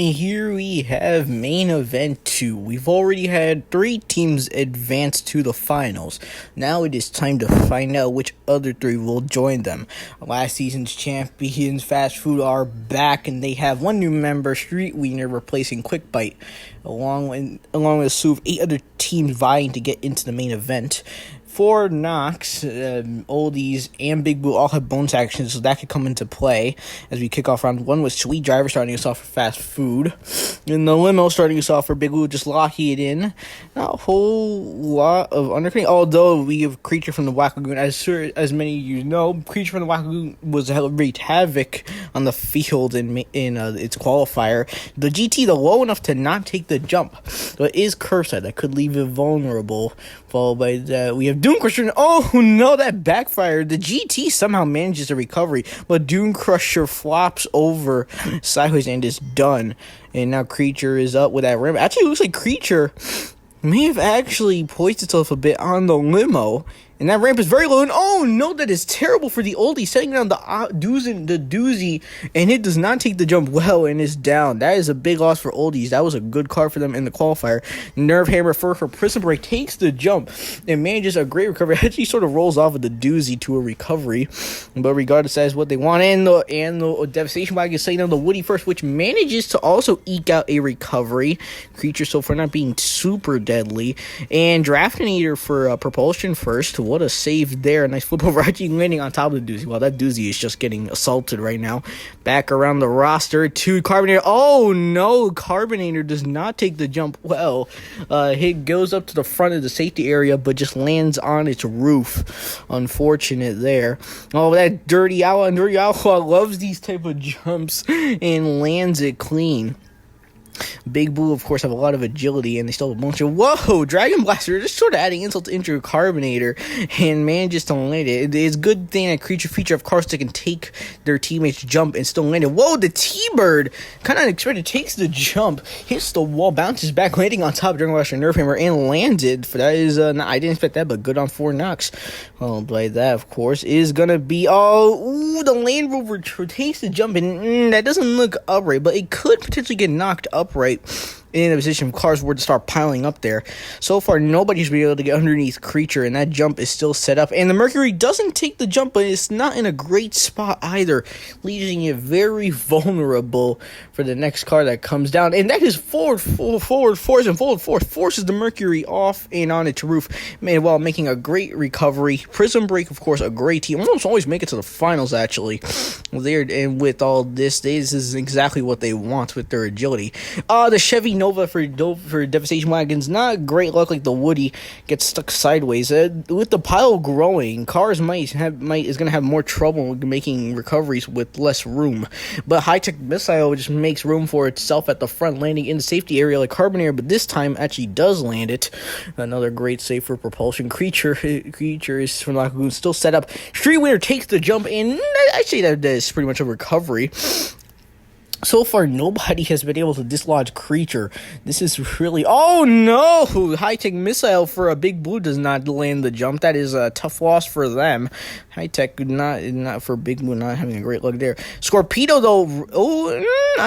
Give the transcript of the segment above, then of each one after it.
And here we have main event 2. We've already had 3 teams advance to the finals. Now it is time to find out which other 3 will join them. Last season's champions Fast Food are back, and they have one new member, Street Wiener, replacing Quick Bite, along with a slew of 8 other teams vying to get into the main event. For Knox, Oldies, and Big Blue all have bonus actions, so that could come into play as we kick off round 1 with Sweet Driver starting us off for Fast Food. And the Limo starting us off for Big Blue, just locking it in. Not a whole lot of undercutting, although we have Creature from the Black Lagoon. As many of you know, Creature from the Black Lagoon was wreaked havoc on the field in its qualifier. The GT, though, low enough to not take the jump, so it is curbside. That could leave it vulnerable. Followed by that, we have Doom Crusher. Oh no, that backfired. The GT somehow manages a recovery, but Doom Crusher flops over sideways and is done. And now Creature is up with that ramp. Actually, it looks like Creature may have actually poised itself a bit on the Limo. And that ramp is very low, and oh no, that is terrible for the Oldie, setting down the doozy, and it does not take the jump well and is down. That is a big loss for Oldies. That was a good card for them in the qualifier. Nerve Hammer for Prison Break takes the jump and manages a great recovery. Actually sort of rolls off of the doozy to a recovery, but regardless, that is what they want. And the Devastation Wagon is setting down the Woody first, which manages to also eke out a recovery. Creature so far not being super deadly. And Draftinator for Propulsion first. What a save there. A nice flip over, actually landing on top of the doozy. Well, that doozy is just getting assaulted right now. Back around the roster to Carbonator. Oh no, Carbonator does not take the jump well. It goes up to the front of the safety area, but just lands on its roof. Unfortunate there. Oh, that Dirty Owl, and Dirty Owl loves these type of jumps and lands it clean. Big Blue, of course, have a lot of agility, and they still have a bunch of... Whoa! Dragon Blaster, just sort of adding insult to injury, Carbonator, and manages to land it. It's a good thing that Creature feature, of course, they can take their teammates' jump and still land it. Whoa, the T-Bird, kind of unexpected, takes the jump, hits the wall, bounces back, landing on top of Dragon Blaster Nerve Hammer, and lands it. That is, I didn't expect that, but good on 4 Knox. Well, by that, of course, is gonna be... the Land Rover takes the jump, and that doesn't look upright, but it could potentially get knocked upright in a position if cars were to start piling up there. So far, nobody's been able to get underneath Creature, and that jump is still set up. And the Mercury doesn't take the jump, but it's not in a great spot either, leaving it very vulnerable for the next car that comes down. And that is forces the Mercury off and on its roof, while making a great recovery. Prison Break, of course, a great team. Almost always make it to the finals, actually. And with all this is exactly what they want with their agility. The Chevy Nova for Devastation Wagons, not great luck. Like the Woody gets stuck sideways. With the pile growing, cars is going to have more trouble making recoveries with less room. But High Tech Missile just makes room for itself at the front, landing in the safety area like Carbonator, but this time actually does land it. Another great save for Propulsion. Creature is from Lagoon still set up. Street Winner takes the jump, and I say that is pretty much a recovery. So far, nobody has been able to dislodge Creature. This is really... Oh, no! High-Tech Missile for a Big Blue does not land the jump. That is a tough loss for them. High-Tech not for Big Blue, not having a great look there. Scorpedo, though...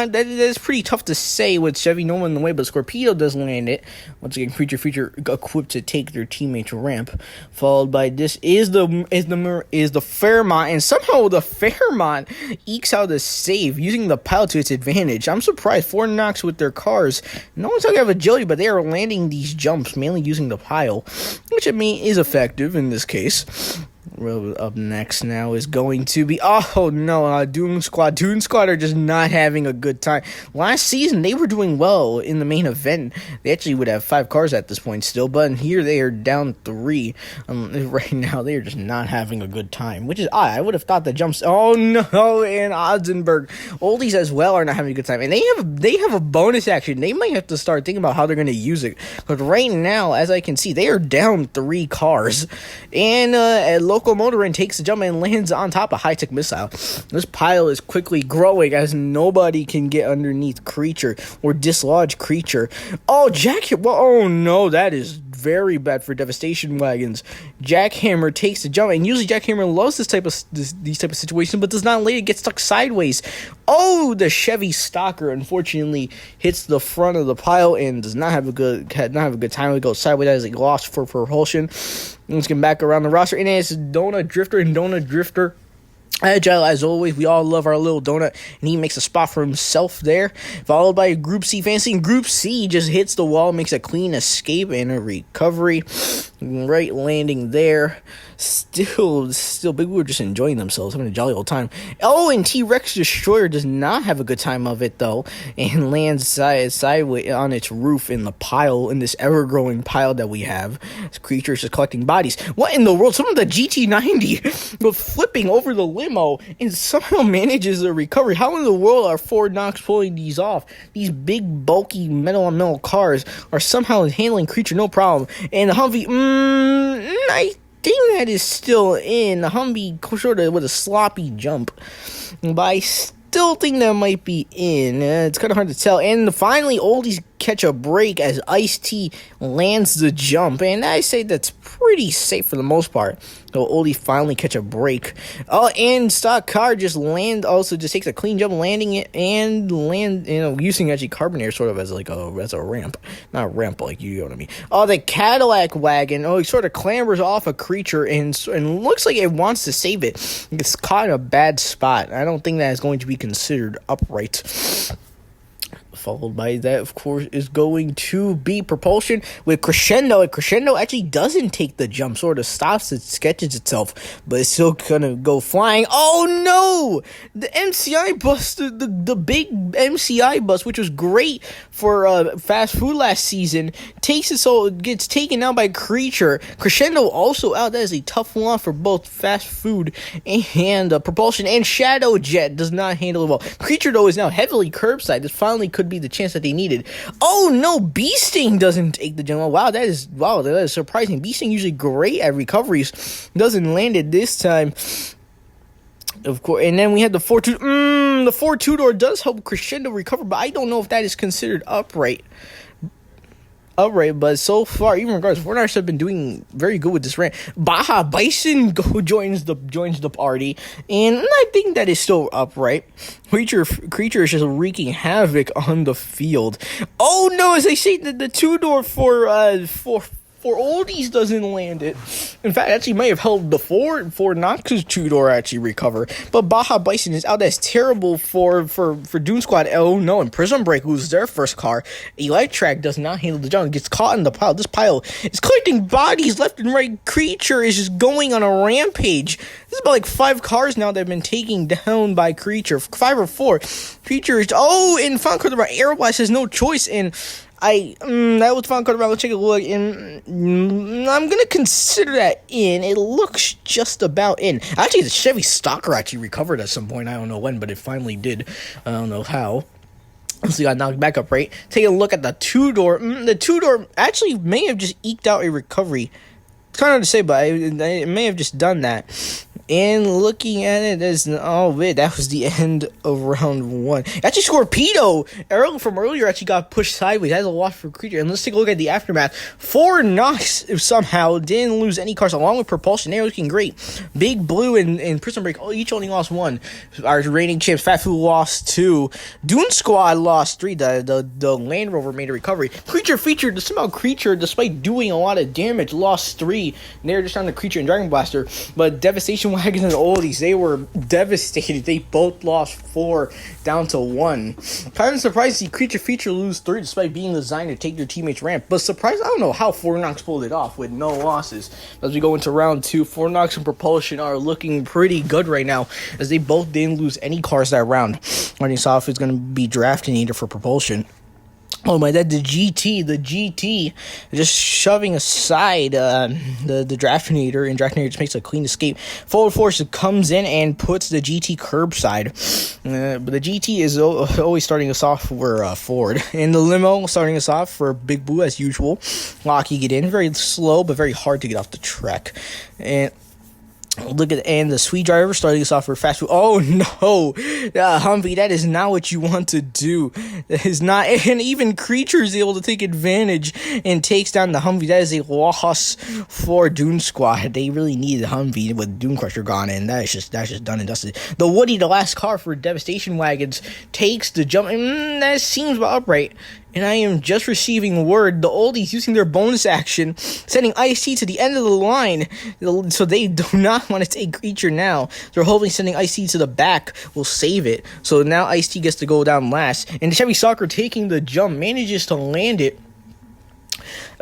that is pretty tough to say with Chevy Nova in the way, but Scorpedo does land it. Once again, Creature feature equipped to take their teammates ramp. Followed by this is the Fairmont, and somehow the Fairmont ekes out a save using the pile to its advantage. I'm surprised. 4 Knocks with their cars. No one's talking about agility, but they are landing these jumps mainly using the pile, which I mean is effective in this case. Well, up next now is going to be... Oh, no, Doom Squad. Doom Squad are just not having a good time. Last season, they were doing well in the main event. They actually would have 5 cars at this point still, but here they are down 3. Right now, they are just not having a good time, which is odd. I would have thought the jumps... Oh, no, and Odsenberg. Oldies as well are not having a good time, and they have a bonus action. They might have to start thinking about how they're going to use it, but right now, as I can see, they are down 3 cars, and Locomotorin takes the jump and lands on top of High Tech Missile. This pile is quickly growing as nobody can get underneath Creature or dislodge Creature. Oh, Jack! Well, oh no, that is very bad for Devastation Wagons. Jackhammer takes the jump, and usually Jackhammer loves these type of situations, but does not let it get stuck sideways. Oh, the Chevy Stalker unfortunately hits the front of the pile and does not have a good time. It goes sideways as a loss for propulsion. Let's get back around the roster, and it's Donut Drifter, and Donut Drifter, agile as always. We all love our little donut, and he makes a spot for himself there, followed by Group C Fancy, and Group C just hits the wall, makes a clean escape and a recovery. Right landing there. Still Big Blue are just enjoying themselves, having a jolly old time. Oh, and T-Rex Destroyer does not have a good time of it, though, and lands sideways on its roof in the pile, in this ever-growing pile that we have. This creature is just collecting bodies. What in the world? Some of the GT90 was flipping over the limo and somehow manages a recovery. How in the world are Fort Knox pulling these off? These big, bulky metal-on-metal cars are somehow handling creature no problem. And the Humvee, I think that is still in. The Humvee sort of with a sloppy jump, but I still think that might be in. It's kind of hard to tell. And finally, Oldies catch a break as Ice-T lands the jump, and I say that's pretty safe for the most part. So Oldie finally catch a break. Oh, and Stock Car just takes a clean jump, landing it and using actually Carbonator sort of as a ramp, not a ramp, like, you know what I mean. Oh, the Cadillac Wagon. Oh, he sort of clambers off a creature and looks like it wants to save it. It's caught in a bad spot. I don't think that is going to be considered upright. Followed by that, of course, is going to be Propulsion with Crescendo. And Crescendo actually doesn't take the jump, sort of stops it, sketches itself, but it's still gonna go flying. Oh no! The MCI bus, the big MCI bus, which was great for fast food last season, gets taken out by Creature. Crescendo also out. That is a tough one for both fast food and Propulsion. And Shadow Jet does not handle it well. Creature, though, is now heavily curbside. This finally could be the chance that they needed. Oh no, Beasting doesn't take the jump. Oh, wow, that is surprising. Beasting usually great at recoveries, doesn't land it this time. Of course, and then we had the 4-2. The 4-2-door does help Crescendo recover, but I don't know if that is considered upright. But so far, even regardless, Fort Knox have been doing very good with this rant. Baja Bison joins the party, and I think that is still upright. Creature is just wreaking havoc on the field. Oh no, as I say, the 2-door for Oldies doesn't land it. In fact, actually might have held the Fort Knox's 2-door actually recover. But Baja Bison is out. That's terrible for Doom Squad. Oh no, and Prism Break loses their first car. Electrac does not handle the jump. Gets caught in the pile. This pile is collecting bodies left and right. Creature is just going on a rampage. This is about like 5 cars now that have been taken down by Creature. 5 or 4. Creature is... Oh, and Final Cut about Aeroblast has no choice, and... that was Final Cut about. Let's take a look, and I'm gonna consider that in. It looks just about in. Actually, the Chevy Stalker actually recovered at some point. I don't know when, but it finally did. I don't know how. So you got knocked back up, right? Take a look at the 2-door. The 2-door actually may have just eked out a recovery. It's kind of hard to say, but it may have just done that. And looking at it, that was the end of round 1. Actually, Scorpedo from earlier actually got pushed sideways. That's a loss for Creature. And let's take a look at the aftermath. Fort Knox somehow didn't lose any cars, along with Propulsion. They're looking great. Big Blue and Prism Break each only lost 1. Our reigning champs, Fat Food, lost 2. Dune Squad lost 3. The Land Rover made a recovery. Creature, despite doing a lot of damage, lost 3. And they're just on the Creature and Dragon Blaster. But Devastation Wagons and Oldies, they were devastated. They both lost 4 down to 1. Kind of surprised to see Creature lose 3 despite being designed to take their teammates' ramp. But surprised, I don't know how Fort Knox pulled it off with no losses. As we go into round 2, Fort Knox and Propulsion are looking pretty good right now, as they both didn't lose any cars that round. Starting off is going to be Drafting Eater for Propulsion. Oh my god, the GT just shoving aside the Drafting Eater, and Drafting Eater just makes a clean escape. Forward Force comes in and puts the GT curbside. But the GT is always starting us off for Ford. And the limo starting us off for Big Blue as usual. Locking it in, very slow but very hard to get off the track. And Look at and the sweet driver starting us off for fast food. Oh no, Humvee, that is not what you want to do. That is not, and even Creature is able to take advantage and takes down the Humvee. That is a loss for Dune Squad. They really needed Humvee with Dune Crusher gone in. That's just done and dusted. The Woody, the last car for Devastation Wagons, takes the jump. That seems about upright. And I am just receiving word the oldies using their bonus action, sending Ice-T to the end of the line, so they do not want to take Creature now. They're hoping sending Ice-T to the back will save it. So now Ice-T gets to go down last, and Chevy Soccer, taking the jump, manages to land it.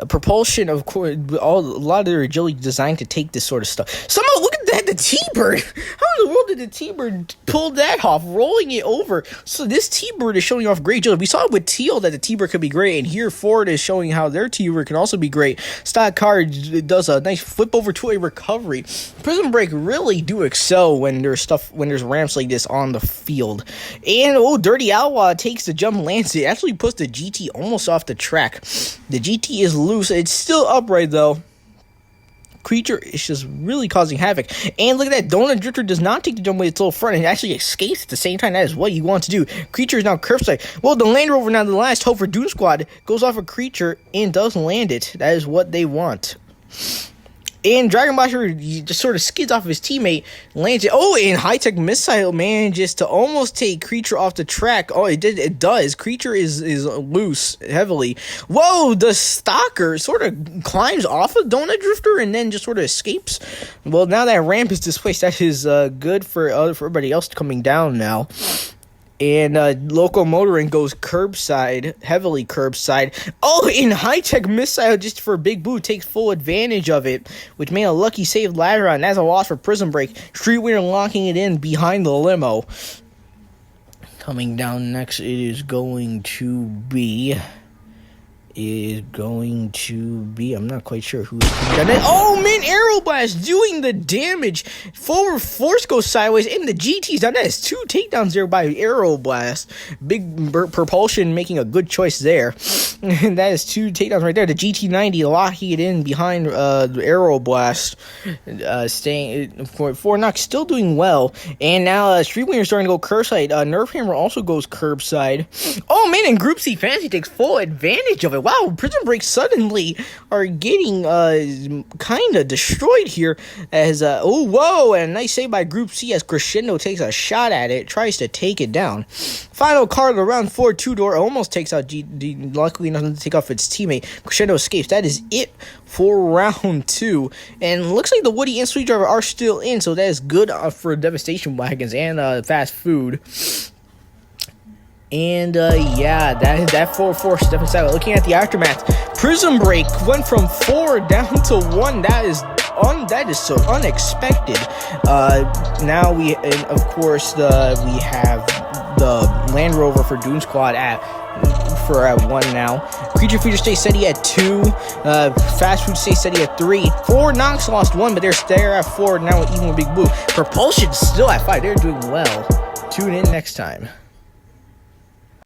Propulsion, of course, a lot of their agility designed to take this sort of stuff. Somehow, look at that, the T-Bird. How in the world did the T-Bird pull that off, rolling it over? So this T-Bird is showing off great agility. We saw with Teal that the T-Bird could be great, and here Ford is showing how their T-Bird can also be great. Stock car does a nice flip over to a recovery. Prison Break really do excel when there's ramps like this on the field. And Dirty Outlaw takes the jump, lands it, actually puts the GT almost off the track. The GT is loose. It's still upright though. Creature is just really causing havoc. And look at that, Donut Drifter does not take the jump with its little front and actually escapes at the same time. That is what you want to do. Creature is now curbside. Well, the Land Rover, now the last hope for Dune Squad, goes off a Creature and does land it. That is what they want. And Dragon Blaster just sort of skids off of his teammate, lands it. Oh, and High Tech Missile manages to almost take Creature off the track. Oh, it does. Creature is loose heavily. Whoa, the Stalker sort of climbs off of Donut Drifter and then just sort of escapes. Well, now that ramp is displaced, that is good for everybody else coming down now. And Locomotoring goes curbside, heavily curbside. Oh, and High Tech Missile, just for a big boot, takes full advantage of it, which made a lucky save ladder on. That's a loss for Prison Break. Street Winner locking it in behind the limo. Coming down next, it is going to be... I'm not quite sure who is coming down. Oh man, Aeroblast doing the damage. Forward force goes sideways, and the GT's down. That is 2 takedowns there by Aeroblast. Big Propulsion making a good choice there. And that is 2 takedowns right there. The GT90 locking it in behind Aeroblast. Staying for Knox, still doing well. And now Street Winner starting to go curbside. Nerf Hammer also goes curbside. Oh man, and Group C Fantasy takes full advantage of it. Wow, Prison Break suddenly are getting kind of destroyed here as whoa, and a nice save by Group C as Crescendo takes a shot at it, tries to take it down. Final car of the round 4 2-door almost takes out GD, luckily nothing to take off its teammate. Crescendo escapes. That is it for round 2, and looks like the Woody and Sweet Driver are still in, so that is good for Devastation Wagons and Fast Food. And yeah, that 4-4 step inside. Looking at the aftermath, Prison Break went from 4 down to 1. That is so unexpected. Now we have the Land Rover for Dune Squad at 1 now. Creature Feature stays steady at 2. Fast Food stays steady at 3. 4 Knox lost 1, but they're at 4 now, even with Big Blue. Propulsion still at 5. They're doing well. Tune in next time.